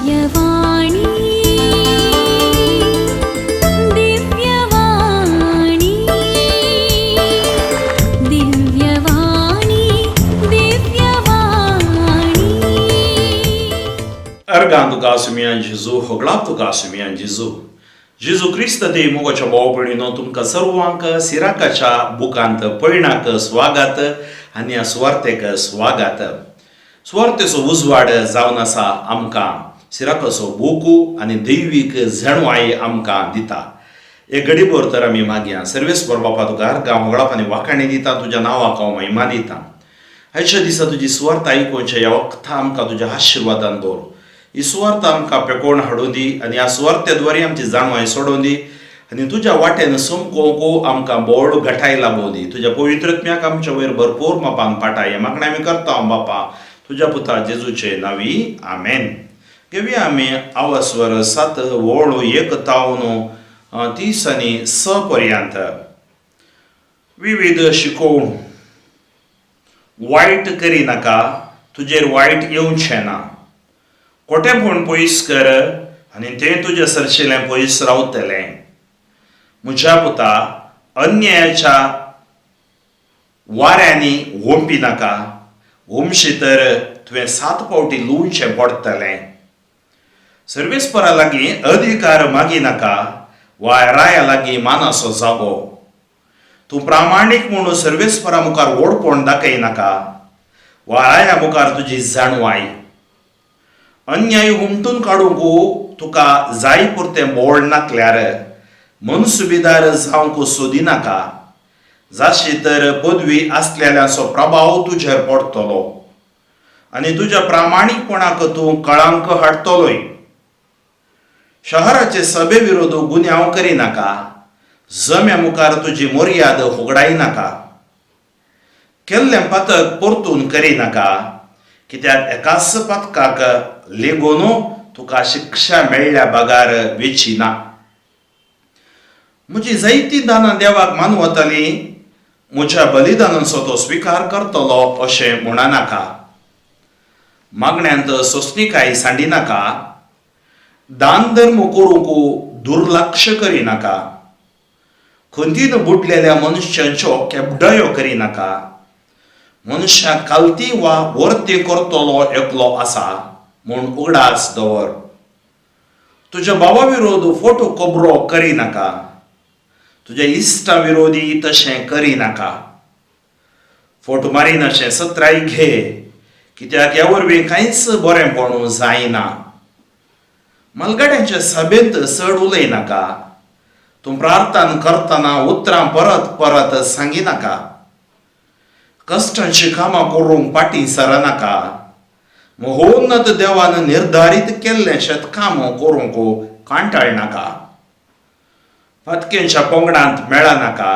Divyavani Divyavani Divyavani Divyavani Ergan do Casimian Jesu, Hoglap do Casimian Jesu. Jesu Christa de mogoच्या भावपणीनो तुमकां सर्वांक सिराकाच्या बुकांत पळयणाक स्वागत आनी ह्या सुवार्तेक स्वागत. सुवार्तेचो उजवाड जावन आसा आमकां सिराकाचो बुकू आनी दैवीक जणवाई आमकां दिता. एक घडीभर तर आमी मागया. सर्वेस्वर बापा तुकार गांव होगळाप आनी वाखाणी दिता, तुज्या नांवाक हांव महिमा दिता. आयच्या दिसा तुजी सुवार्त आयकुनच्या ह्या वखदां आमकां तुज्या आशिर्वादान दवर. ही सुवार्त आमकां पेकोवन हाडून दी आनी ह्या सुवार्तेद्वारे आमची जाणवाय सोडून दी आनी तुज्या वाटेन समकोवंक आमकां बोड घटाय लाबोव दी. तुज्या पवित्रत्म्याक आमच्या वयर भरपूर मापान पाठाय. हें मागणें आमी करता हांव बापा तुज्या पुता जेजूचे नांवी आमेन. घेवया आमी आवास्वर 7 वळू 1 तावन 30 आनी 6 पर्यंत. विविध शिकोवण. वायट करी नाका, तुजेर वायट येवचें ना. खोटेपण पयस कर आनी तें तुजें सरशिल्लें पयस रावतलें. म्हज्या पुता, अन्यायाच्या वाऱ्यांनी वोंपी नाका. वोमशी तर तुवें 7 फावटी लुवचें पडटलें. सर्वेस्परा लागीं अधिकार मागी नाका वा राया लागीं मानाचो जागो. तूं प्रामाणीक म्हणून सर्वेस्परा मुखार व्हडपण दाखय नाका वा राया मुखार तुजी जाणवाय. अन्याय हुमटून काडूंक तुका जाय पुरतें बोड नाकल्यार मनसुबेदार जावंक सोदिनाका. जाशी तर पदवी आसलेल्यांचो प्रभाव तुजेर पडटलो आनी तुज्या प्रामाणीकपणाक तूं कळंक हाडटलोय. शहराचे सभे विरोध गुन्यांव करिनाका. जम्या मुखार तुजी मर्याद होगडाय नाका. केल्लें पातक परतून करिनाका, कित्याक एकाच पातकाक लेगून तुका शिक्षा मेळ्ळ्या बागार वेचिना. म्हजी जायतीं दानां देवाक मानवतालीं, म्हज्या बलिदानाचो तो स्विकार करतलो अशें म्हणनाका. मागण्यांत सोंसणीकाय सांडिनाका. दान धर्म करूंक दुर्लक्ष करिनाका. खंतीन बुडलेल्या मनशांच्यो केबडायो करिनाका. मनशाक कालती वा वर्ती करतलो एकलो आसा म्हूण उगडास दवर. तुज्या भावा विरोध फोटो कबरो करिनाका. तुज्या इश्टा विरोधी तशें करिनाका. फोटो मारीन अशें सत्राय घे, कित्याक ह्या वरवीं कांयच बरेंपण जायना. मलगड्यांच्या सभेंत चड उलयनाका. तूं प्रार्थना करतना उतरां परत परत सांगिनाका. कश्टांची कामां करूंक फाटीं सरनाका. महोन्नत देवान निर्धारीत केल्लें शेतकाम करूंक कांटाळनाका. पतकेंच्या पंगडांत मेळनाका.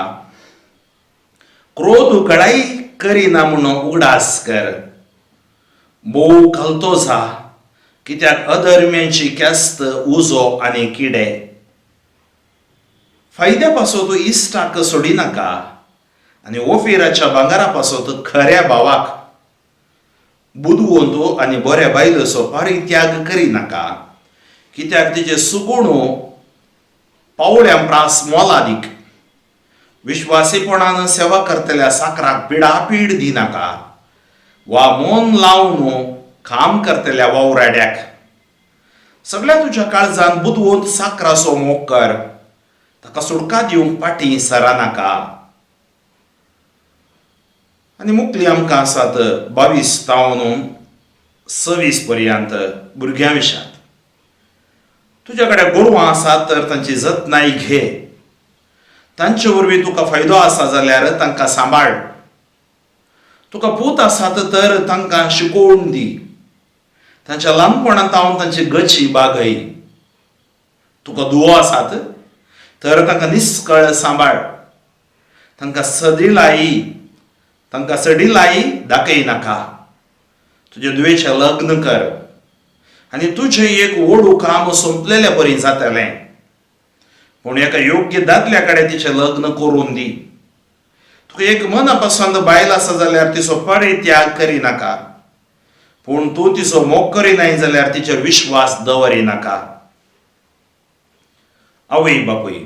क्रोध गळाई करिना म्हणून उगडास कर. बोव घालतो जा, कित्याक अधर्म्यांची केस्त उजो आनी किडे. फायद्या पासो तूं इश्टाक सोडिनाका आनी ओफिराच्या भांगारा पासो तूं खऱ्या भावाक बुदवंत आनी बऱ्या बायलेचो परित्याग करिनाका, कित्याक तिचे सुगूण पावळ्यां प्रास मोलादीक. विश्वासीपणान सेवा करतल्या साकराक पिडापीड दिनाका वा मन लावन काम करतल्या वावराड्याक. सगळ्या तुज्या काळजान बुदवंत साकराचो मोग कर. ताका सुडका दिवंक फाटीं सरनाका. आनी मुखली आमकां आसात 22 तावन 26 पर्यंत भुरग्यां विशयांत. तुज्या कडेन गोरवां आसात तर तांची जतनाय घे. तांचे वरवीं तुका फायदो आसा जाल्यार तांकां सांबाळ. तुका पूत आसात तर तांकां शिकोवण दी. तांच्या ल्हानपणांत हांव तांची गची बागय. तुका दुवो आसात तर तांकां निस्कळ सांबाळ. तांकां सडिलाई दाखयनाका. तुजे दुवेचें लग्न कर आनी तुजें एक व्हडू काम संपलेल्या परी जातलें. पूण एका योग्य दादल्या कडेन तिचें लग्न करून दी. तुका एक मनापसंद बायल आसा जाल्यार तिचो परित्याग करिनाका. पूण तूं तिचो मोग करिनाय जाल्यार तिचेर विश्वास दवरिनाका. आवय बापूय,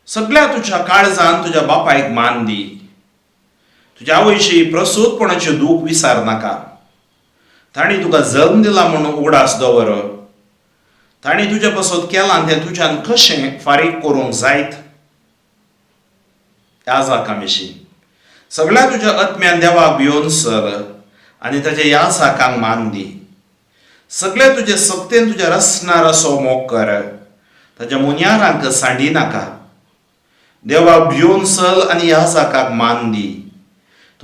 सगळ्या तुज्या काळजान तुज्या बापायक मान दी. तुज्या आवयची प्रसूतपणाचें दूख विसार नाका. ताणी तुका जल्म दिला म्हणून उगडास दवर. ताणी तुज्या पासत केलां तें तुज्यान कशें फारीक करूंक जायत. याजाक आमिशी सगळ्या तुज्या आत्म्यान देवाक भियोन सर आनी ताच्या याजाकांक मान दी. सगळे तुजे सक्तेन तुज्या रसना रसो मोग कर. ताच्या मुन्यारांक सांडी नाका. देवाक भियोन सल आनी याजाकाक मान दी.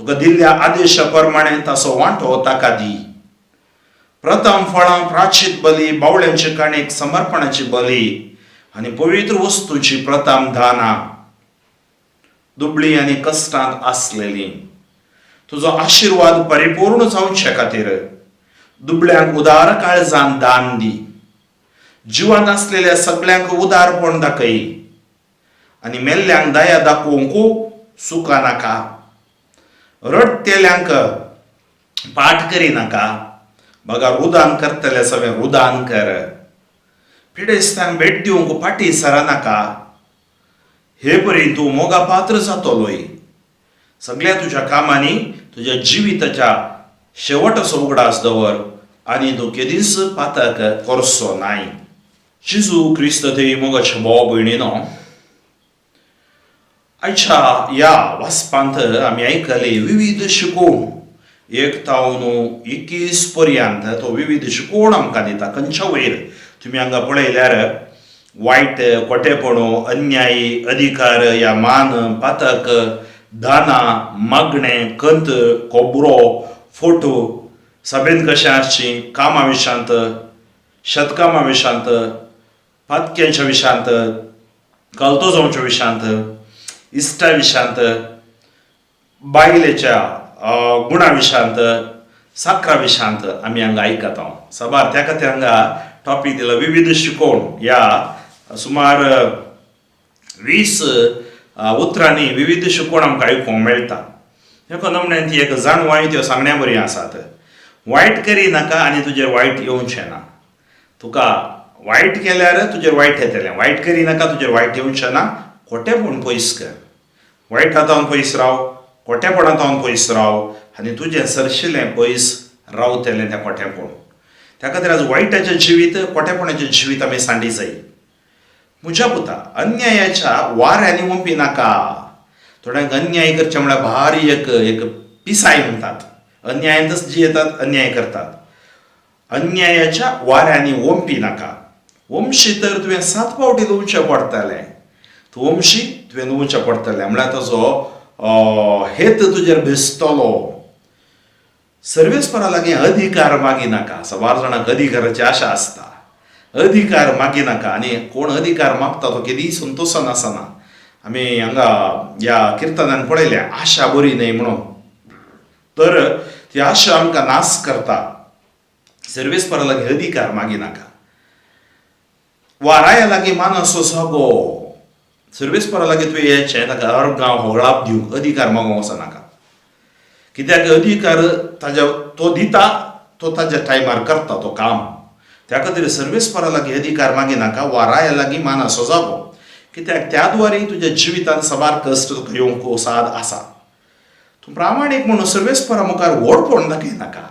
तुका दिल्ल्या आदेशा प्रमाणे ताचो वांटो ताका दी. प्रथम फळां, प्राचित बली, बावळ्यांचे काणीक, समर्पणाची बली आनी पवित्र वस्तूंची प्रथम दानां, दुबळी आनी कश्टांत आसलेली. तुजो आशिर्वाद परिपूर्ण जावचे खातीर दुबळ्यांक उदार काळजान दान दी. जिवान आसलेल्या सगळ्यांक उदारपण दाखय आनी मेल्ल्यांक दया दाखोवंक सुका नाका. रडतेल्यांक पाठ करिनाका. बघा रुदान करतले सगळे रुदान कर. पिडेस्तांक भेट दिवंक फाटी सरानाका. हे परी तूं मोगा पात्र जातलोय. सगळ्या तुज्या कामांनी तुज्या जिविताच्या शेवटचो उगडास दवर आनी तूं केदीस पातक करचो नाय. जेजू क्रिस्त देव मोगाच्या भाव भयणीनो, आयच्या या वाचपांत आमी आयकले विविध शिकोवण 1 तावन 21 पर्यंत तो विविध शिकोवण आमकां दिता. खंयच्या वयर तुमी हांगा पळयल्यार वायट, खोटेपणो, अन्यायी, अधिकार या मान, पातक, दानां, मागणें, कंत, खोबरो, फोटो, सभेन कशें आसची, कामा विशांत, शेतकामा विशांत, पातक्यांच्या विशांत, कलतो जावच्या विशांत, इश्टा विशांत, बायलेच्या गुणा विशांत, साखरा विशांत आमी हांगा आयकता. सभार त्या खातीर हांगा टॉपीक दिला विविध शिकोवण. या सुमार 20 उतरांनी विविध शिकोवण आमकां आयकूंक मेळटा. हेका नमण्यान ती एक जाणवाय त्यो सांगण्या बरी आसात. वायट करिनाका आनी तुजेर वायट येवचें ना. तुका वायट केल्यार तुजेर वायट येतलें. वायट करिनाका, तुजेर वायट येवचें ना. खोटेपण पयस कर. वायट हातावन पयस राव, खोटेपणांतावन पयस राव आनी तुजें सरशिलें पयस रावतलें तें खोटेपण. त्या खातीर आज वायटाचें जिवीत, खोटेपणाचें जिवीत आमी सांडी जाय. म्हज्या पुता, अन्यायाच्या वाऱ्यांनी वंपी नाका. थोड्यांक अन्याय करचें म्हळ्यार भारी एक पिसाय म्हणटात. अन्यायातच जियेतात, अन्याय करतात. अन्यायाच्या वाऱ्यांनी वंपी नाका. वंशी तर तुवें 7 फावटी लुवचें पडटलें. तूं वंशी तुवें लुवचें पडटलें म्हळ्यार ताचो हेत तुजेर भिजतलो. सर्वेस्परा लागीं अधिकार मागिनाका. सवार जाणांक अधिकाराची आशा आसता. अधिकार मागिनाका आनी कोण अधिकार मागता तो केदी संतोशान आसना. आमी हांगा ह्या किर्तनान पळयल्या आशा बरी न्हय म्हणून. तर ती आशा आमकां नाश करता. सर्वेस्परा लागीं अधिकार मागिनाका. वाराया लागीं मानसो जागो. सर्वेस्परा लागीं तुवें येचें ताका अर्गांव होगळाप दिवंक अधिकार मागोवंक वचनाका. कित्याक अधिकार तो दिता, तो ताच्या टायमार करता तो काम. त्या खातीर सर्वेस्परा लागीं अधिकार मागिनाका. वाराया लागीं मानसो जागो. कित्याक त्या द्वारे तुज्या जिवितांत सबार कश्ट तुका येवंक साद आसा. तूं प्रामाणीक म्हणून सर्वेस्परा मुखार व्हडपण दाखयनाका.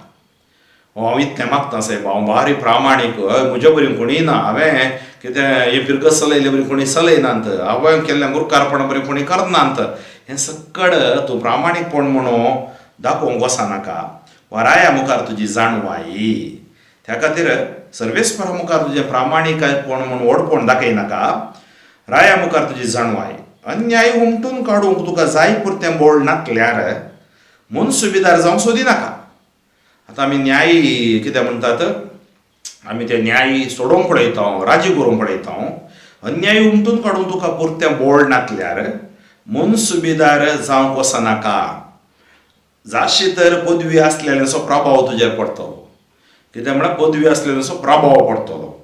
हांव इतलें मागता साहेब, हांव भारी प्रामाणीक, म्हज्या बरी कोणी ना, हांवें कितें हे फिरकस चलयले बरी कोणी चलयनात, हांवें केल्लें मुर्खारपण बरी कोणी करनात. हें सकड तूं प्रामाणीकपण म्हणून दाखोवंक वचनाका. वाराया मुखार तुजी जाणवाई. त्या खातीर सर्वेस्परा मुखार तुजें प्रामाणीकपण म्हणून व्हडपण दाखयनाका. राया मुखार तुजी जाणवाय. अन्याय उमटून काडूंक तुका जाय पुरतें बोळ नाकल्यार मन सुबेदार जावंक सोदिनाका. आतां आमी न्याय कितें म्हणटात, आमी ते न्याय सोडोवंक पळयता, राजी करूंक पळयता. अन्याय उमटून काडूंक तुका पुरतें बोळ नाकल्यार मन सुबेदार जावंक वचनाका. जाशी तर पदवी आसलेल्याचो प्रभाव तुजेर पडटलो. कितें म्हळ्यार पदवी आसलेल्याचो प्रभाव पडटलो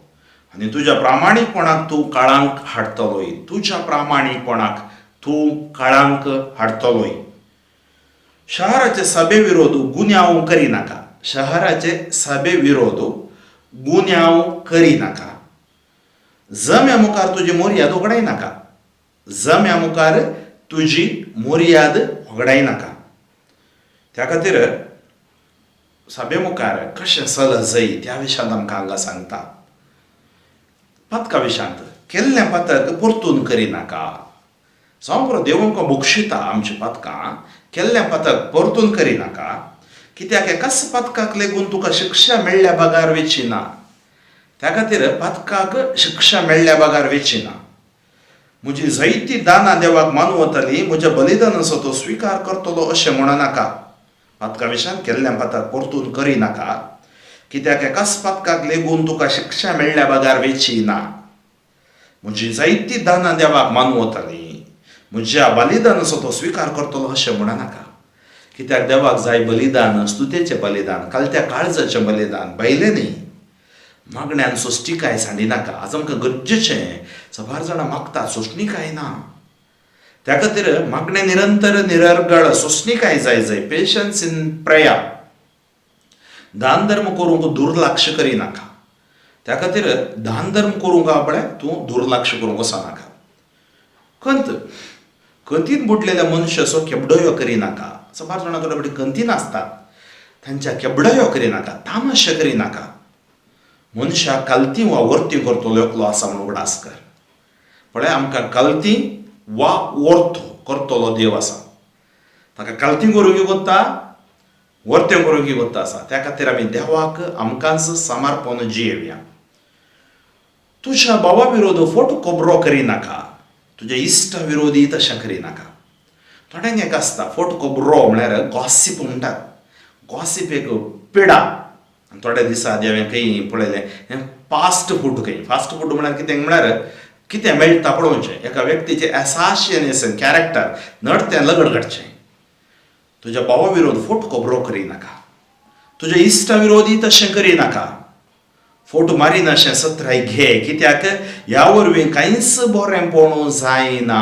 आनी तुज्या प्रामाणीकपणाक तूं काळांक हाडटलोय. तुज्या प्रामाणीकपणाक तूं काळांक हाडटलोय. शहराचे सभे विरोध गुन्यांव करिनाका. शहराचे सभे विरोध गुन्यांव करी नाका. जम्या मुखार तुजी मोर्याद वगडाय नाका. जम्या मुखार तुजी मोर्याद वगडाय नाका. त्या खातीर सभे मुखार कशें चल जाय त्या विशयांत आमकां हांगा सांगता. पथका विशयांत केल्लें पथक परतून करी नाका. समोर देव आमकां बक्षिता आमच्या पथकां केल्लें पथक परतून करी नाका. कित्याक एकाच पथकाक लेगून तुका शिक्षा मेळ्ळ्या बागार वेचिना. त्या खातीर पथकाक शिक्षा मेळ्ळ्या बागार वेचिना. म्हजी जायतीं दानां देवाक मानूं वतलीं, म्हजें बलिदान आसा तो स्विकार करतलो अशें म्हणनाका. पथका विशयांत केल्लें पथक परतून करी नाका. कित्याक एकाच पथकाक लेगून तुका शिक्षा मेळ्ळ्या बागार वेचिना. म्हजी जायतीं दानां देवाक मानूं वतलीं, म्हज्या बलिदान आसा तो स्विकार करतलो अशें म्हणनाका. कित्याक देवाक जाय बलिदान स्तुतेचें बलिदान, कालत्या काळजाचें बलिदान, भायलें न्ही. मागण्यांत सोश्टीकाय सांडिनाका. आज आमकां गरजेचें. सबार जाणां मागतात, सोश्णीकाय ना. त्या खातीर मागणें निरंतर निरर्गळ सोश्णीकाय जाय. Patience in prayer. दान धर्म करूंक दुर्लक्ष करी नाका. त्या खातीर दान धर्म करूंक आपणे तूं दुर्लक्ष करूंक वचनाका. कंतीन बुडलेल्या मनशाचो केबडयो करी नाका. सबार जाणां थोडे फावटी कंतीन आसतात, तांच्या केबडयो करी नाका, तामाशे करी नाका. मनशाक कालती वा वर्ती करतलो एकलो आसा म्हूण उगडास कर. पळय, आमकां कालती वा वर्तो करतलो देव आसा. ताका कालती करूंक कोत्ता, वर्तें करूंक कोत्ता आसा. त्या खातीर आमी देवाक आमकांच समर्पण जियेवया. तुज्या भावा विरोध फोट खबरो करी नाका. तुज्या इश्टा विरोधी तशें करी नाका. थोड्यांक एक आसता फोट खबरो म्हळ्यार गॉसिप म्हणटात. गॉसिप एक पिडा. थोड्या दिसांत हांवें खंय पळयलें फास्ट फूड. फास्ट फूड म्हळ्यार कितें मेळटा पळोवचें. एका व्यक्तीचें एसासिनेशन कॅरेक्टर नडतें लगड काडचें. तुज्या भावा विरोध फोट खबरो करी नाका. तुज्या इश्टा विरोधी तशें करी नाका. फोट मारीन अशें सत्राय घे. कित्याक ह्या वरवीं कांयच बरेंपण जायना.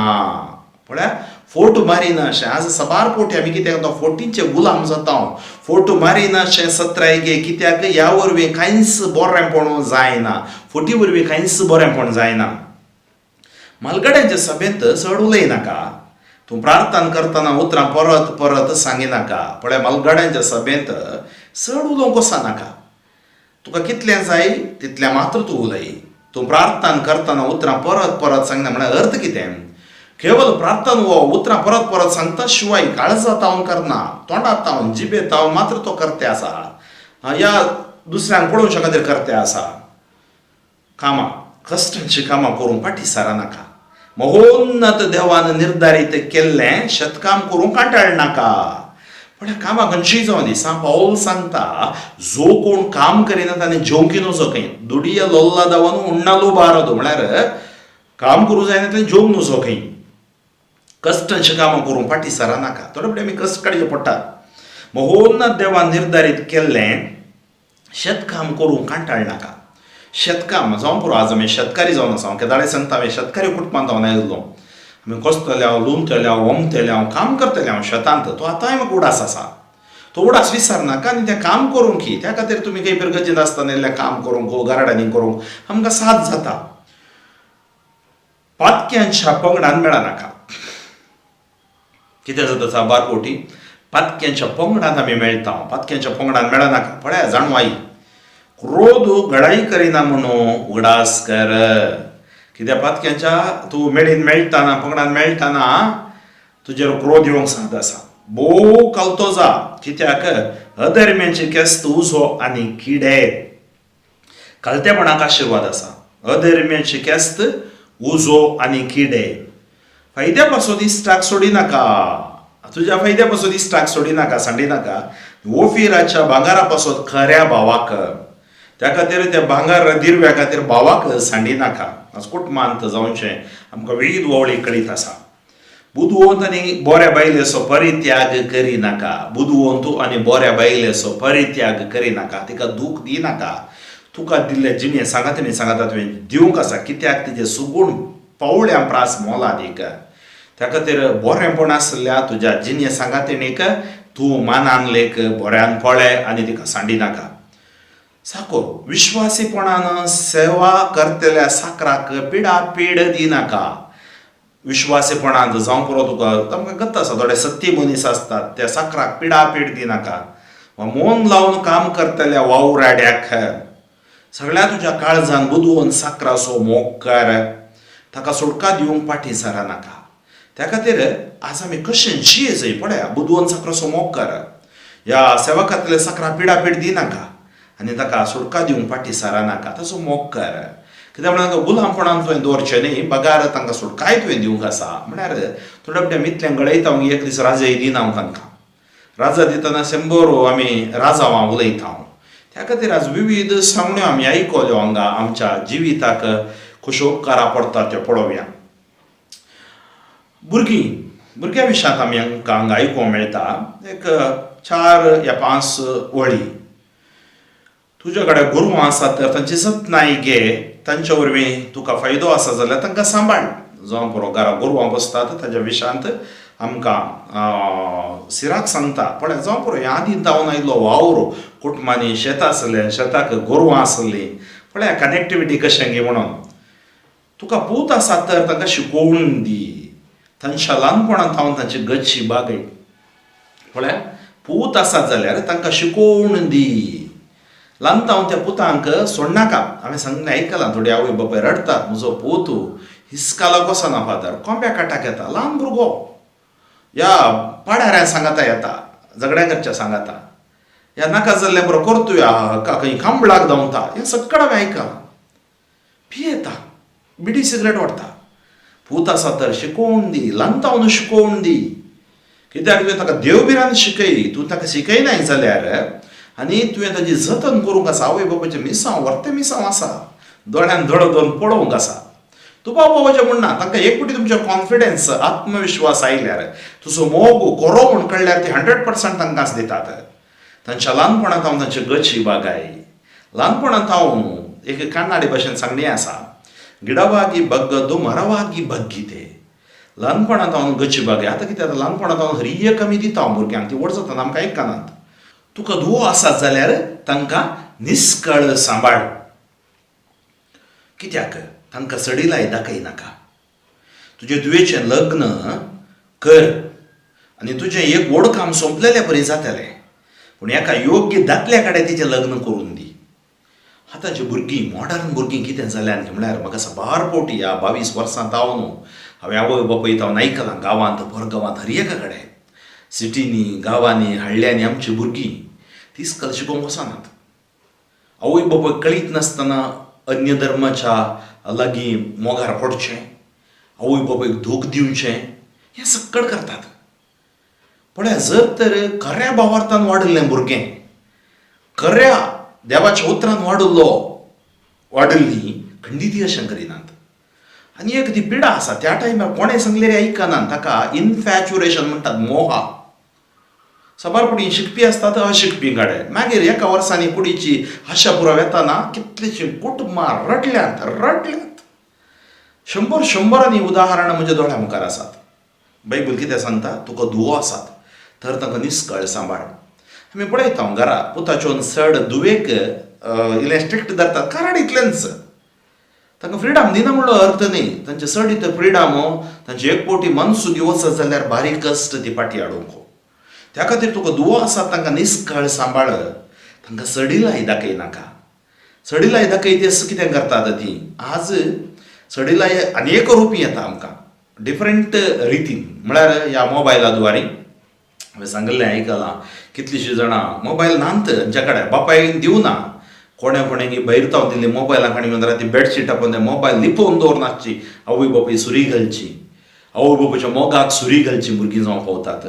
पळय, फोट मारीन अशें. आज सबार पोटी आमी कित्याक तो फोटींचे गुलाम जाता. फोट मारीन अशें सत्राय घे. कित्याक ह्या वरवीं कांयच बरेंपण जायना. फोटी वरवीं कांयच बरेंपण जायना. मालगड्यांच्या सभेंत चड उलय नाका. तूं प्रार्थना करतना उतरां परत परत सांगिनाका. पळय, मालगड्यांच्या सभेंत चड उलोवंक वचनाका. तुका कितलें जाय तितलें मात्र तूं उलय. तूं प्रार्थना करतना उतरां परत परत सांगना म्हळ्यार अर्थ कितें? केवळ प्रार्थना वो उतरां परत परत सांगता शिवाय काळजांत तावन करना, तोंडांत तावन, जिबेंत तावन मात्र तो करते आसा. या दुसऱ्यांक पळोवच्या खातीर करते आसा. कामां, कश्टांची कामां करूंक फाटीं सरानाका. महोन्नत देवान निर्धारीत केल्लें शेतकाम करूंक कांटाळ नाका. पण कामां खंयचीय जावं दी. सा पाऊल सांगता, जो कोण काम करिना ताणें जेवंकी नजो खंय. दुडिया लोल्ला दावन उण्णालो बारदो. म्हळ्यार काम करूं जायना ताणें जेवंक नजो खंय. कश्टांची कामां करूंक फाटीं सरानाका. थोडे फावटी आमी कश्ट काडचे पडटात. महोन्नत देवान निर्धारीत केल्लें शेतकाम करूंक कांटाळ नाका. शेतकाम जावं पुरो. आज आमी शेतकारी जावन आसा. हांव केदाळे सांगता, हांवें शेतकारी कुटुंबांत हांव आयिल्लो. आमी कसतले हांव, लुंवतले हांव, वमतले हांव, काम करतले हांव शेतांत. तो आतांय म्हाका उडास आसा. तो उडास विसरनाका आनी तें काम करूंक की. त्या खातीर तुमी खंय गरजेन आसतना इल्लें काम करूंक, गार्डनिंग करूंक आमकां साथ जाता. पातक्यांच्या पंगडान मेळनाका. कितें जाता साबार पोटी? पातक्यांच्या पंगडान आमी मेळटा. पातक्यांच्या पंगडान मेळनाका. पळय जाणवाई, क्रोध घडाई करिना म्हणून उगडास कर. कित्याक पातक्यांच्या तूं मेळटाना, पंगडान मेळटाना तुजेर क्रोध येवंक साद आसा. भोव कालतो जा. कित्याक अधर्म्यांची केस्त उजो आनी किडे. कालतेपणाक आशिर्वाद आसा. अधर्म्यांची केस्त उजो आनी किडे. फायद्या पासून इश्टाक सोडिनाका. तुज्या फायद्या पासून इश्टाक सोडिनाका, सांडिनाका. ओफिराच्या भांगारा पासून खऱ्या भावाक. त्या खातीर त्या भांगार दिरव्या खातीर भावाक सांडिनाका. आज कुटुंबांत जावचें आमकां विविध वळी कळीत आसा. बुदवंत आनी बऱ्या बायलेचो परित्याग करिनाका. बुदवंत आनी बऱ्या बायलेचो परित्याग करिनाका. तिका दूख दिनाका. तुका दिल्ले जिणे सांगातनी सांगता तुवें दिवंक आसा. कित्याक तिजे सुगूण पावळ्या प्रास मोलादीक. त्या खातीर बरेंपण आसल्या तुज्या जिणे सांगातिणीक तूं मानान लेख बऱ्यान पळे आनी तिका सांडी नाका. साको विश्वासीपणान सेवा करतल्या साकराक पिडापीड दिनाका. विश्वासीपणान जावं पुरो तुका तांकां गत आसा, थोडे सत्य मनीस आसतात, त्या साकराक पिडापीड दिनाका. वा मोन लावन काम करतल्या वावराड्याक सगळ्या तुज्या काळजान बुदवून साकराचो मोग कर. ताका सुटका दिवंक फाटीं सरा नाका. त्या खातीर आज आमी कशें जियेचंय पळया, बुदवून साकराचो मोग कर. ह्या सेवकांतल्या साकरा पिडापीड दिनाका आनी ताका सुटका दिवंक फाटीं सरा नाका. ताचो मोग कर. कित्याक म्हळ्यार तांकां गुलामपणान तुवें दवरचें न्ही, बगार तांकां सुटकाय तुवें दिवंक आसा. म्हळ्यार थोड्या फावटी मितलें गळयता एक दीस राजय दिना हांव तांकां. राजा दितना 100 आमी राजावां उलयता. त्या खातीर आज विविध सांगण्यो आमी आयकल्यो हांगा आमच्या जिविताक कश्यो उपकारा पडटा त्यो पळोवया. भुरग्यां विशयांत आमी हांगा आयकूंक मेळटा एक 4 या 5 वळी. तुजे कडेन गोरवां आसात तर तांची जतनाय घे. तांच्या वरवीं तुका फायदो आसा जाल्यार तांकां सांबाळ. जावं पुरो घरा गोरवां बसतात ताच्या विशयांत आमकां सिराक सांगता. पळय जावं पुरो हें आदीं जावन आयिल्लो वावर, कुटुंबांनी शेतां आसलें, शेताक गोरवां आसलीं. पळय कनेक्टिविटी कशें गे म्हणून. तुका पूत आसात तर तांकां शिकोवण दी. तांच्या ल्हानपणांत हांव तांची गच्ची बागय. पळय पूत आसात जाल्यार तांकां शिकोवण दी. ल्हानतावन त्या पुतांक सोडनाका. हांवें सांगलें आयकलां, थोडी आवय बापाय रडतात, म्हजो पूत हिसकालो कसो ना फादर, कोंब्या काटाक येता, ल्हान भुरगो ह्या पाड्याऱ्या सांगाता येता, झगड्याकरच्या सांगाता, ह्या नाका जाल्लें बरो करतुया, खंय खांबळाक धांवता, हें सगळें हांवें आयकलां. पियेता, बिडी सिगरेट ओडटा. पूत आसा तर शिकोवण दी, ल्हानतावन शिकोवण दी. कित्याक तुवें ताका देवबिरान शिकय. तूं ताका शिकयनाय जाल्यार आनी तुवें ताजी जतन करूंक आसा. आवय बापायचें मिसांव, व्हरतें मिसांव आसा, दोळ्यान दोळो दोन पळोवंक आसा. तुका बाबाचें म्हणना, तांकां एक फावटी तुमचेर कॉन्फिडन्स, आत्मविश्वास आयल्यार, तुजो मोग खरो म्हूण कळल्यार ती 100% तांकांच दितात. तांच्या ल्हानपणांत हांव तांची गच्ची बागाय. ल्हानपणांत हांव एक कानाडी भाशेन सांगणें आसा, गिडವಾಗಿ बग्गದ್ದು मरವಾಗಿ बग्गिते. ल्हानपणांत हांव गच्ची बागाय. आतां कितें जाता, ल्हानपणांत हांव रिय कमी दिता हांव भुरग्यांक, ती व्हड जाता आमकां आयकनात. तुका धुवो आसात जाल्यार तांकां निस्कळ सांबाळ. कित्याक तांकां सडिलाय दाखय नाका. तुजें दुयेचें लग्न कर आनी तुजें एक व्हड काम सोंपलेलें परी जातलें, पूण एका योग्य दादल्या कडेन तिचें लग्न करून दी. आतांची भुरगीं, मॉडर्न भुरगीं कितें जाल्यार म्हळ्यार म्हाका साबार फावटी ह्या 22 वर्सां जावन हांवें आवय बापय हांव आयकलां गांवांत, परगांवांत, हर एका कडेन, सिटींनी, गांवांनी, हळ्यांनी आमची भुरगीं तिस्कल शिकोवंक वचनात. आवय बापायक कळीत नासतना अन्य धर्माच्या लागीं मोगार पडचें, आवय बापायक दूख दिवचें, हें सगळें करतात. पळय जर तर खऱ्या भावार्थान वाडिल्लें भुरगें, खऱ्या देवाच्या उतरान वाडिल्लीं खंडीत अशें करिनात. आनी एक ती पिडा आसा, त्या टायमार कोणें सांगलें आयकनात, ताका इन्फॅच्युरेशन म्हणटात, मोहा. सबारपणी शिकपी आसतात अशिकपी कडेन. मागीर एका वर्सांनी कुडीची आशा पुराव येताना कितलींशीं कुटुंबां रडल्यात. 100 उदाहरणां म्हज्या दोळ्या मुखार आसात. बायबल कितें सांगता, तुका धुवो आसात तर तांकां निस्कळ सांबाळ. आमी पळयता घरा पुताच्योन चड धुवेक इल्लें स्ट्रिक्ट धरतात, कारण इतलेंच तांकां फ्रिडम दिना म्हणलो अर्थ न्ही. तांचे चड फ्रिडम तांचे एक फावटी मनसुगी वचत जाल्यार बारीक कश्ट ती फाटीं हाडूंक. त्या खातीर तुका धुवो आसात तांकां निस्कळ सांबाळ. तांकां सडिलाय दाखय नाका. सडिलाय दाखय ती कितें करतात ती आज सडिलाय अनेक रुपी येता आमकां डिफरंट रितीन. म्हळ्यार ह्या मोबायला द्वारे हांवें सांगलें आयकलां, कितलींशीं जाणां मोबायल नात तांच्या कडेन, बापायन दिवना, कोणें भायर तावन दिल्ली मोबायलाक आनी म्हणटा ती बेडशीट आपण मोबायल लिपोवन दवरनाची. आवय बापाय सुरी घालची, आवय बापायच्या मोगाक सुरी घालची भुरगीं जावं पावतात.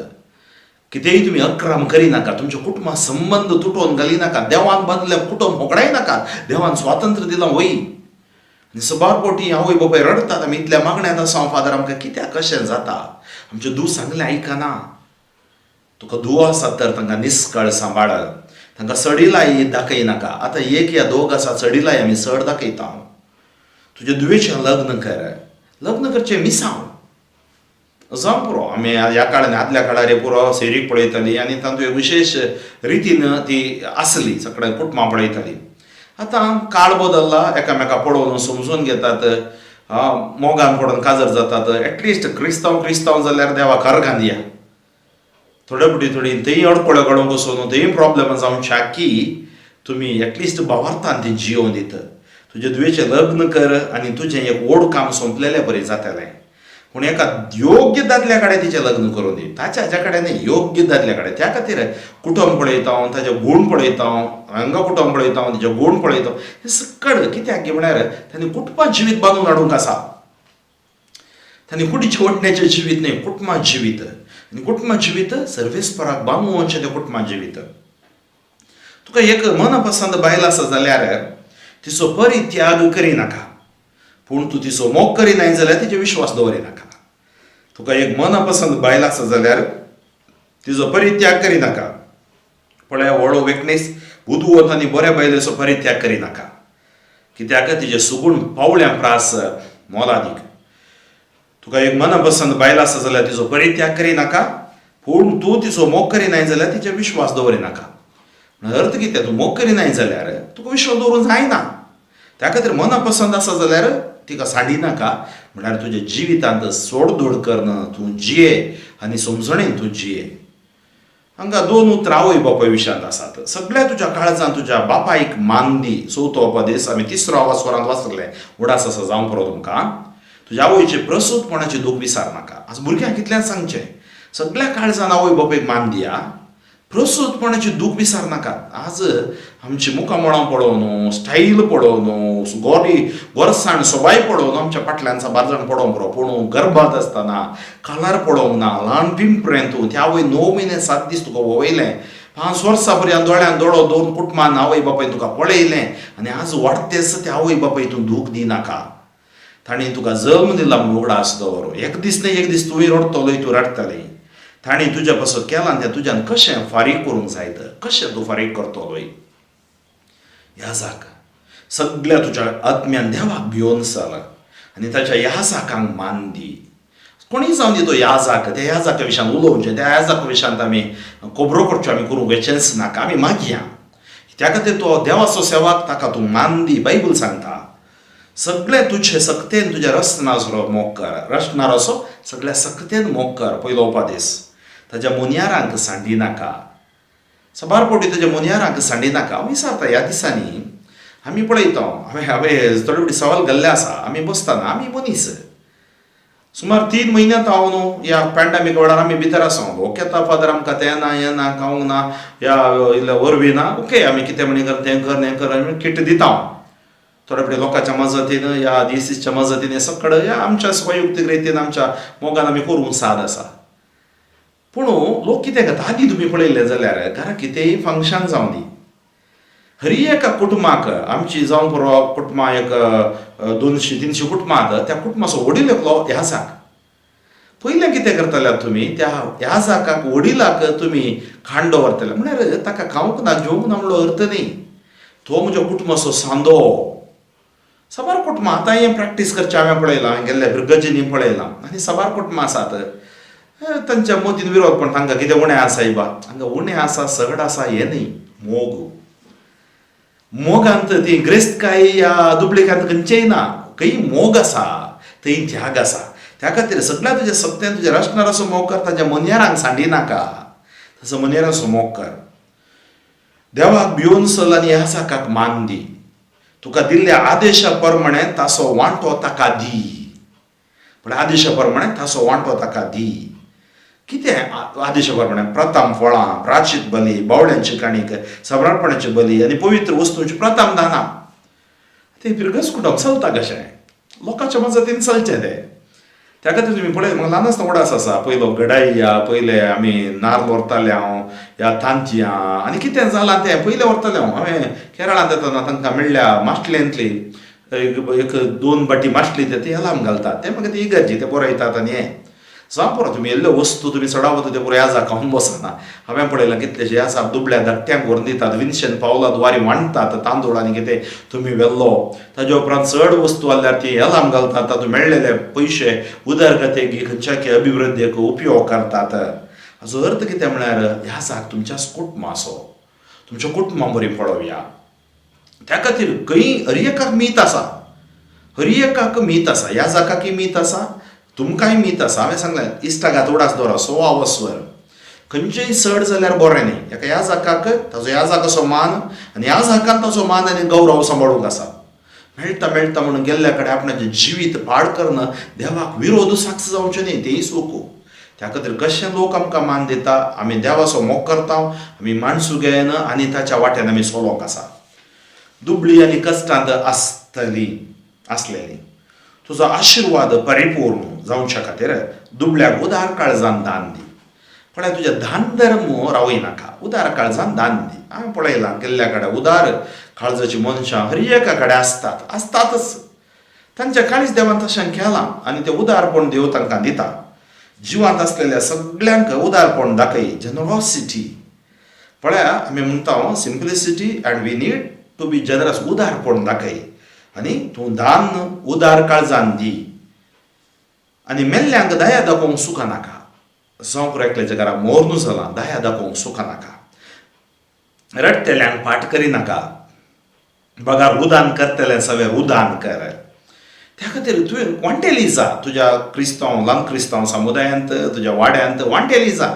कितेंय तुमी अक्राम करिनाका, तुमच्या कुटुंबात संबंध तुटोवन घालिनाका, देवान बांदलें कुटुंब मोकडाय नाका. देवान स्वातंत्र्य दिलां वय. आनी सबार फावटी आवय बापाय रडतात, आमी इतल्या मागण्यांत आसा फादर, आमकां कित्याक कशें जाता. आमचे धूव सांगलें आयकना. तुका धुवो आसात तर तांकां निस्कळ सांबाळ. तांकां सडिलाय दाखय नाका. आतां एक या दोग आसा सडिलाय आमी चड दाखयता. तुजे दुयेचें लग्न कर. लग्न करचें मिसांव. जावं पुरो आमी ह्या काळान आदल्या काळार हे पुरो सेरीक पळयताली आनी तातूंत एक विशेष रितीन ती आसली सगळे कुटुंबां पळयताली. आतां काळ बदलला, एकामेका पळोवन समजून घेतात, मोगान पडोवन काजर जातात. एटलिस्ट क्रिस्तांव जाल्यार देवाक अर्घां दिया. थोडे थोडी थंय अडखळ्यो घडोवंक वचून थंय प्रॉब्लेम जावंक की तुमी एटलिस्ट भावार्थान ती जियोवन दित. तुजे दुयेचें लग्न कर आनी तुजें एक व्हड काम सोंपलेलें बरें जातलें. पूण एका योग्य दादल्या कडेन तिचें लग्न करून दी. ताच्या हाच्या कडेन योग्य दादल्या कडेन. त्या खातीर कुटुंब पळयता हांव, ताचे गूण पळयता हांव, हांगा कुटुंब पळयता हांव, तिचे गूण पळयता. हें सकड कित्याक म्हळ्यार तांणी कुटुंबां जिवीत बांदून हाडूंक आसा. तांणी कुडीचे वटण्याचें जिवीत न्ही, कुटुंबां जिवीत. आनी कुटुंबां जिवीत सर्वेस्पराक बांदून तें कुटुंबां जिवीत. तुका एक मनपसंद बायल आसा जाल्यार तिचो परित्याग करिनाका. पूण तूं तिचो मोग करिनाय जाल्यार तिचेर विश्वास दवरिनाका. तुका एक मनपसंद बायल आसा जाल्यार तिचो परित्याग करिनाका. पळय व्हडलो वेकनेस बुदवत आनी बऱ्या बायलेचो परित्याग करिनाका. कित्याक तिचे सुगूण पावळ्यां प्रास मोलादीक. तुका एक मनपसंद बायल आसा जाल्यार तिचो परित्याग करिनाका. पूण तूं तिचो मोग करिनाय जाल्यार तिचेर विश्वास दवरिनाका. अर्थ कितें, तूं मोग करिनाय जाल्यार तुका विश्वास दवरूंक जायना. त्या खातीर मनपसंद आसा जाल्यार तिका सांडिनाका. म्हळ्यार तुज्या जिवितांत सोडधोड करना, तूं जिये आनी समजणेन तूं जिये. हांगा 2 उतरां आवय बापाय विशयांत आसात. सगळ्या तुज्या काळजांत तुज्या बापायक मान दी. 4थो उपदेश आमी 3रो स्वरांत वाचले. उडास आसा जावं पुरो तुमकां. तुज्या आवयचे प्रसूतपणाचे दूख विसार नाका. आज भुरग्यांक कितल्यां सांगचें, सगळ्या काळजान आवय बापायक मान दिया, प्रसूतपणाचे दूख विसार नाका. आज आमची मुखामळां पळोवन, स्टाईल पळोवन, गोरसाण सोबाय पळोवन आमच्या फाटल्यानचा बारजण पळोवंक पुरो. पूण गर्भात आसतना कालार पळोवंक ना. ल्हानपण पर्यंत तूं त्या आवय 9 म्हयने 7 दीस तुका वयलें. 5 वर्सां पर्यंत दोळ्यान दोळो दवरून कुटुंबान आवय बापाय तुका पळयलें. आनी आज वाडतेस त्या आवय बापाय तूं दूख दिनाका. तांणी तुका जल्म दिला म्हूण उगडास दवर. एक दीस न्ही एक दीस तुवें रडटलोय, तूं रडटली. तांणी तुज्या पासून केलां तें तुज्यान कशें फारीक करूंक जाय, कशें तूं फारीक करतलोय. याजाक सगळ्या तुज्या आत्म्यान देवाक भिवून चल आनी ताच्या याजाकांक मान दी. कोणीय जावन दी तो याजाक, त्या याजाका विशयान उलोवचें, त्या याजाका विशयान आमी खबरो करच्यो आमी करूंक वचचेंच नाका. आमी मागया. त्या खातीर तो देवाचो सेवाक ताका तूं मान दी. बायबल सांगता सगळे तुजे सक्तेन तुज्या रचनाचो मोग कर. रचणारोचो सगळ्या सक्तेन मोग कर. पयलो उपदेश. ताज्या मुनयारांक सांडिनाका. सबारपोटी ताज्या मुनयारांक सांडिनाका. हांव विचारता ह्या दिसांनी आमी पळयता, हांवें थोडे फावटी सवाल घाल्ले आसा. आमी बसतना आमी मनीस सुमार 3 म्हयन्यांत हांव न्हू ह्या पॅन्डेमीक वेळार आमी भितर आसा. लोक येता, फादर आमकां तें ना, हें ना, खावंक ना, ह्या इल्लें वरवीं ना. ओके, आमी कितें म्हणी कर, तें कर, हें कर, आमी किट दिता. थोडे फावटी लोकांच्या मजतीन या DCच्या मजतीन हें सकड आमच्या स्वयुक्तीक रितीन आमच्या मोगान आमी करूंक साद आसा. पूण लोक कितें करता, आदी तुमी पळयलें जाल्यार घरा कितेंय फंक्शन जावं दी, हरी एका कुटुंबाक आमची जावं पुरो कुटुंबां एक 200-300 कुटुंबां त्या कुटुंबाचो वडील एकलो याजाक. पयलें कितें करतले तुमी, त्या याजाकाक वडिलाक तुमी खाण दवरतले. म्हळ्यार ताका खावंक ना, जेवंक ना म्हणलो अर्थ न्ही. तो म्हज्या कुटुंबाचो सांदो. सबार कुटुंबां आतां हें प्रॅक्टीस करचें हांवें पळयलां, गेल्ल्या भुरगजींनी पळयलां. आनी सबार कुटुंबां आसात तांच्या मतीन विरोध. पण तांकां कितें उणें आसा इबा, हांगा उणें आसा, सगड आसा हें न्ही, मोग. मोगांत ती ग्रेस्तकाय या दुबळेकांत खंयचेय ना. खंय मोग आसा थंय त्याग आसा. त्या खातीर सगळ्या तुज्या सत्यान तुज्या रचणाराचो मोग कर. ताज्या मुनयारांक सांडिनाका. ताचो मुनयाराचो मोग कर. देवाक भिवून चल आनी याजाकाक मान दी. तुका दिल्ल्या आदेशा प्रमाणे ताचो वांटो ताका दी. पण आदेशा प्रमाणे ताचो वांटो ताका दी. कितें आदेशा प्रमाणे? प्रथम फळां, प्राचीत बली, बावड्यांची काणीक, सबरापणाची बली आनी पवित्र वस्तूंची प्रथम दानां. तें भुरगंच कुटुंब चलता कशें? लोकांच्या मजतीन चलचें तें. त्या खातीर तुमी पळय, म्हाका ल्हान आसतना उडास आसा. पयलो गडाई या, पयले आमी नाल्ल व्हरताले हांव, या तांतयां आनी कितें जालां तें पयलें व्हरतालें हांव. हांवें केरळांत येतना तांकां मेळ्ळ्या माश्टलेंतली एक 2 बाटी माश्टली ती अलार्म घालतात. तें म्हाका ती इगर्जी तें बरयतात आनी हें सांग तुम्ही येल्ले वस्तू तुम्ही चढावत ते पुरो याजा खाऊन बसना हांवें पळयलां कितलेशे आसा दुबळ्या धाकट्यांक व्हरून दितात विनशेन पावलात वारी वांटतात तांदूळ आनी कितें तुमी व्हेल्लो ताजे उपरांत चड वस्तू आल्यार ती हेलांत घालतात तातूंत मेळ्ळेले पयशे उदरगतेक खंयच्याय अभिवृद्धीक उपयोग करतात. हाचो अर्थ कितें म्हळ्यार ह्या जाग तुमच्या कुटुंब आसो तुमच्या कुटुंबां बरी पळोवया. त्या खातीर खंय हर एकाक मीत आसा हर एकाक मीत आसा ह्या जाकाकी मीत आसा तुमकांय मीत आसा. हांवें सांगलें इश्टागात उडास दवरा 16 वस्वर खंयचेय चड जाल्यार बरें न्ही. हेका ह्या जाकाक ताजो ह्या जागाचो मान आनी ह्या जाकान ताजो मान आनी गौरव सांबाळूंक आसा. मेळटा मेळटा म्हणून गेल्ल्या कडेन आपणाचें जिवीत पाड करना देवाक विरोध साक्ष जावचें न्ही तेय सोकू. त्या खातीर कशें लोक आमकां मान दिता आमी देवाचो मोग करता आमी माणसू घेयना आनी ताच्या वाट्यान आमी चलोंक आसा. दुबळी आनी कश्टांत आसलेली तुजो आशिर्वाद परिपूर्ण जावच्या खातीर दुबळ्याक उदार काळजान दान दी. पळय तुजें दान धर्म रावय नाका उदार काळजान दान दी. हांवें पळयलां गेल्ल्या कडेन उदार काळजाची मनशां हर एका कडेन आसतातच. तांचें काळीज देवान तशें केलां आनी तें उदारपण देव तांकां दिता. जिवांत आसलेल्या सगळ्यांक उदारपण दाखय जनरॉसिटी. पळया आमी म्हणटा simplicity and we need to be generous उदारपण दाखय आनी तूं दान उदार काळजान दी. आनी मेल्ल्यांक दया दाखोवंक सुखा नाका. जावं पुरो एकल्याच्या घरा मोर जालां दया दाखोवंक सुखा नाका. रडटेल्यांक फाट करी नाका. बगार उदान करतले सवे उदान कर. त्या खातीर तुवें वांटेली जा तुज्या क्रिस्तांव ल्हान क्रिस्तांव समुदायांत तुज्या वाड्यांत वांटेली जा.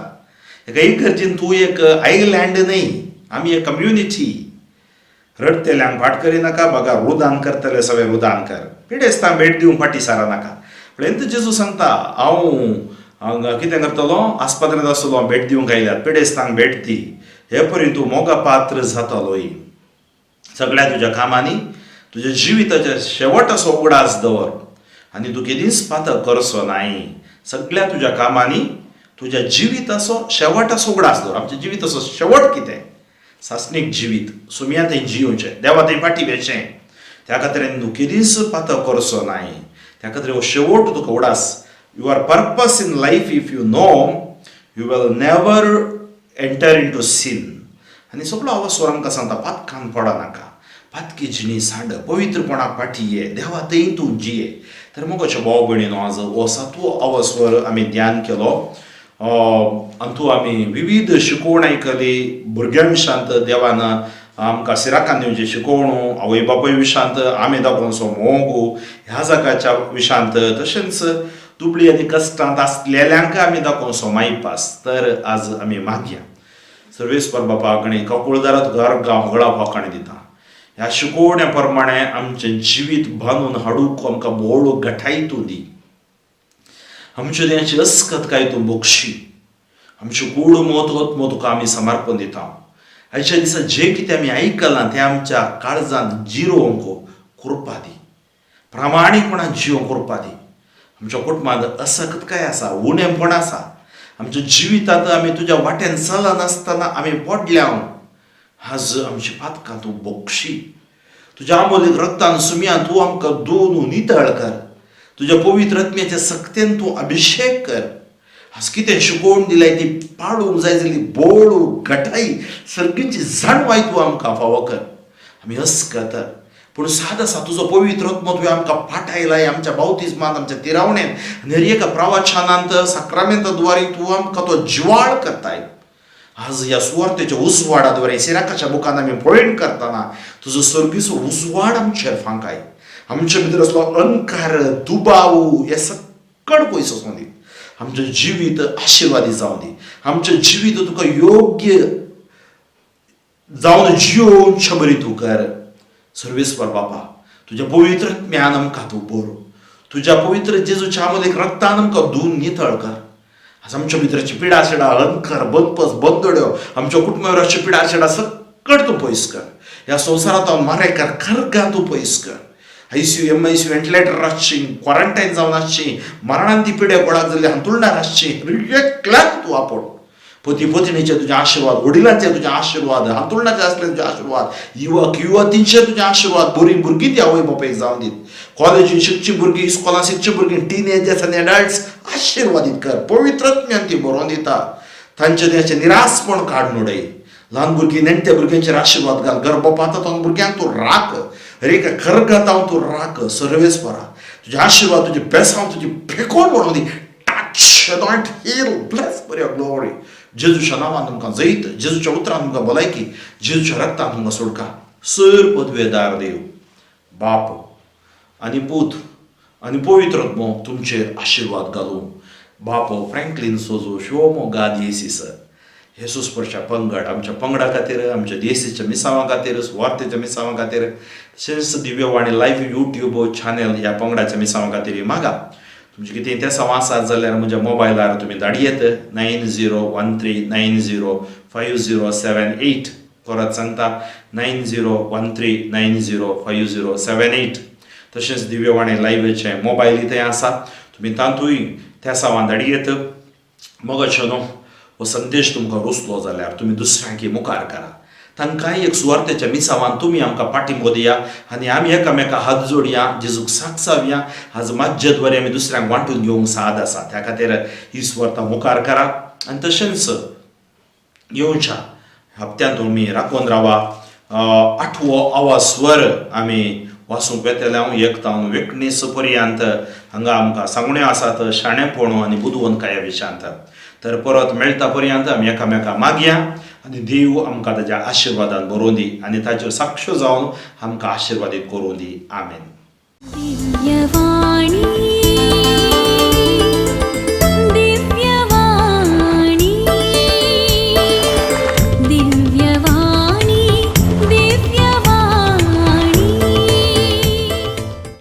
एका इगर्जीन तूं एक आयलँड न्ही आमी एक कम्युनिटी. रडतेल्यांक फाट करी नाका बगार उदान करतले सवे उदान कर. पिडेस्तांक भेट दिवंक फाटी सारा नाका. पळय जेजू सांगता हांव कितें करतलो आस्पत्रांत आसतलो भेट दिवंक आयल्यार पिडेस्तांक भेट दी. हे परी तूं मोगा पात्र जातलोय. सगळ्या तुज्या कामांनी तुज्या जिविताचे शेवट असो उगडास दवर आनी तूं केदींच पातळ करचो नाय. सगळ्या तुज्या कामांनी तुज्या जिविताचो शेवट असो उगडास दवर. आमच्या जिविताचो शेवट कितें सासणीक जिवीत सुमयातें जिवचें देवातें फाटी वेचें. त्या खातीर तूं केदींच पातळ करचो नाय. त्या खातीर हो शेवट तुका उडास. Your purpose in life if you know you will never enter in to scene. आनी सगळो अवस्वर आमकां सांगता पातकान पडा नाका. पातकी जिणी सांड पवित्रपणाक फाटी ये देवा थंय तूं जिये. तर मोगाच्या भाव भयणीनो आज हो 7वो अवस्वर आमी ध्यान केलो. अंतू आमी विविध शिकोवण आयकली. भुरग्यां विशांत देवान आमकां सिराकान दिवचे शिकोवणू आवय बापूय विशांत आमी दाखोवचो मोग ह्या जगाच्या विशांत तशेंच दुबळी आनी कश्टांत आसलेल्यांक आमी दाखोवचो मायपास. तर आज आमी मागया सर्वेस्पर बापाक आनी ककुळदारात घर होगळा फाकाणी दिता. ह्या शिकोवण्या प्रमाणे आमचें जिवीत बांदून हाडूंक आमकां बोळो घटाय तूं दी. आमचे देहाची अस्खतकाय तूं बक्षी. आमचे कूड मोत तुका आमी समर्पण दिता. आयच्या दिसा जें कितें आमी आयकलां तें आमच्या काळजांत जिरोवंक कृपा दी. प्रामाणीकपणान जिवंक कृपा दी. आमच्या कुटुंबांत असखतकाय आसा उणेपण आसा. आमच्या जिवितांत आमी तुज्या वाट्यान चलनासतना आमी पडल्या. आज आमची पातकां तूं बक्षी. तुज्या अमोलीक रक्तान सुमयान तूं आमकां धुवन नितळ कर. तुज्या पवित्र आत्म्याच्या सक्तेन तूं अभिषेक कर. आज कितें शिकोवण दिलाय ती पाडूंक जाय जाली बोळू घटाई सगळींची जाणवाय तूं आमकां फावो कर. आमी अस्कत पूण साद आसा तुजो पवित्र आत्मो तुवें आमकां पाठयलाय आमच्या बावतिस्मांत आमच्या तिरावणेन आनी हर एका प्रवचनांत साक्रामेंताद्वारे तूं आमकां तो जिवाळ करताय. आज ह्या सुवार्तेच्या उजवाडाद्वारे सिराकाच्या बुकान आमी पळयण करतना तुजो सर्गीचो उजवाड आमचेर फांकाय. आमचे भितर असलो अंकार दुबाव हे सकट पयस वचून दी. आमचें जिवीत आशिर्वादी जावं दी. आमचें जिवीत तुका योग्य जावन जियोवचें बरी तूं कर. सर्वेस्वर बापा तुज्या पवित्र ज्ञान आमकां तूं बरो. तुज्या पवित्र जेजूच्या अमोलीक रक्तान आमकां धुवन नितळ कर. आज आमच्या भितरची पिडा शेडा अहंकार बदपस बदड्यो आमच्या कुटुंबावरची पिडा शेडा सकट तूं पयस कर. ह्या संवसारांत हांव मारेकार खरगां तूं पयस कर. ICU MICU व्हेंटिलेटर आसची क्वॉरंटायन जावन आसची मरणांत ती पिडे कोणाक जाल्ली हांतुरणार आसची एकल्याक तूं आपोड. पती पत्नीचे तुझे आशीर्वाद, वडिलांचे तुझे आशीर्वाद, हातुरणाचे असले तुझे आशीर्वाद, युवक युवतींचे तुझे आशीर्वाद, बरी भुरगीं ती आवय बापायक जावन दीत. कॉलेजीन शिकची भुरगीं, इस्कॉलान शिकची भुरगीं, टीनेजर्स आनी एडल्ट्स आशीर्वादीत कर. पवित्रत्म्यान ती बरोवन दिता. तांचे तेचे निरासपण काडून उडय. ल्हान भुरगीं नेणट्या भुरग्यांचेर आशीर्वाद घाल. गर्भपातांत भुरग्यांक तूं राख. रेख खरगतांव तूं राख. सर्वेस्परा तुझे आशीर्वाद, तुझे बेसांव तुजी फेकोन म्हणून दी. Touch, anoint, heal, bless for your glory. जेजूच्या नावान तुमकां जैत, जेजूच्या उतरान तुमकां भलायकी, जेजूच्या रक्तान तुमकां सुटका. सर पदवेदार देव, बाप आनी पूत आनी पवित्रत्म तुमचेर आशीर्वाद घालूं. बापो फ्रँकलिन सोजो, शिवमो गाद येसीस, येसूसपरच्या पंगड, आमच्या पंगडा खातीर, आमच्या देशीच्या मिसावां खातीर, सुवार्थेच्या मिसावां खातीर, तशेंच दिव्यवाणी लायव्ह यूट्यूब चॅनल ह्या पंगडाच्या मिसावां खातीर मागा. तुमचे कितें ते सवां आसात जाल्यार म्हज्या मोबायलार तुमी धाडयेत. 9013905078. परत सांगता 9013905078. तशेंच दिव्यवाणी लायव्हचे मोबायली थंय आसा, तुमी तातूंय त्या सवां धाडयेत. मगच न्हू हो संदेश तुमकां रुचलो जाल्यार तुमी दुसऱ्यांकी मुखार करा. तांकांय एक सुवार्थेच्या मिसावान तुमी आमकां पाठिंबो दिया आनी आमी एकामेका हात जोडया, जेजूक सांगसावया. आज माज्जेद्वारे आमी दुसऱ्यांक वांटून घेवंक साद आसा. त्या खातीर ही सुवार्ता मुखार करा. आनी तशेंच येवच्या हप्त्यांत तुमी राखून रावा. 8वो आवाज स्वर आमी वाचूंक येतले. हांव एकतावन वेकणीस पर्यंत हांगा आमकां सांगण्यो आसात शाणेपण आनी बुदवंतकाया विशयांत. तर परत मेळटा पर्यंत आमी एकामेका मागया आनी देव आमकां ताच्या आशिर्वादान भरोवन दी आनी ताच्यो साक्ष्यो जावन आमकां आशिर्वादीत करूं दी. आमेन. दिव्यवाणी